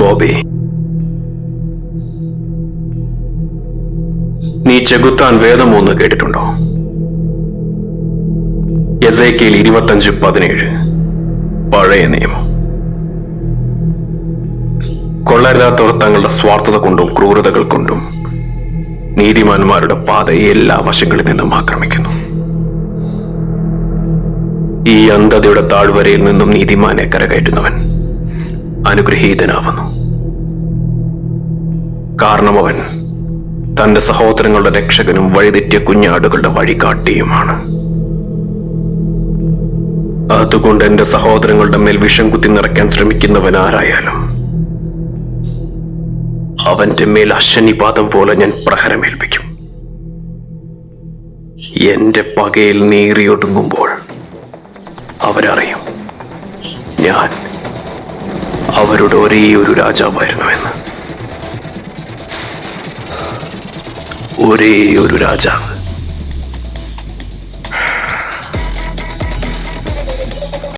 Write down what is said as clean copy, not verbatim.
ബോബി, നീ ചെകുത്താൻ വേദം 3 കേട്ടിട്ടുണ്ടോ? എസേക്കിയേൽ 25:17 പഴയ നിയമം. കൊള്ളരുതാത്തവർ തങ്ങളുടെ സ്വാർത്ഥത കൊണ്ടും ക്രൂരതകൾ കൊണ്ടും നീതിമാന്മാരുടെ പാതയെ എല്ലാ വശങ്ങളിൽ നിന്നും ആക്രമിക്കുന്നു. ഈ അന്ധതയുടെ താഴ്വരയിൽ നിന്നും നീതിമാനെ കരകയറ്റുന്നവൻ അനുഗ്രഹീതനാവുന്നു. കാരണം അവൻ തന്റെ സഹോദരങ്ങളുടെ രക്ഷകനും വഴിതെറ്റിയ കുഞ്ഞാടുകളുടെ വഴികാട്ടിയുമാണ്. അതുകൊണ്ട് എന്റെ സഹോദരങ്ങളുടെ മേൽ വിഷം കുത്തി നിറയ്ക്കാൻ ശ്രമിക്കുന്നവൻ ആരായാലും അവന്റെ മേൽ അശനിപാതം പോലെ ഞാൻ പ്രഹരമേൽപ്പിക്കും. എന്റെ പകയിൽ നീറിയൊടുങ്ങുമ്പോൾ അവരറിയും ഞാൻ അവരുടെ ഒരേ ഒരു രാജാവായിരുന്നുവെന്ന്. ഒരേ ഒരു രാജാവ്.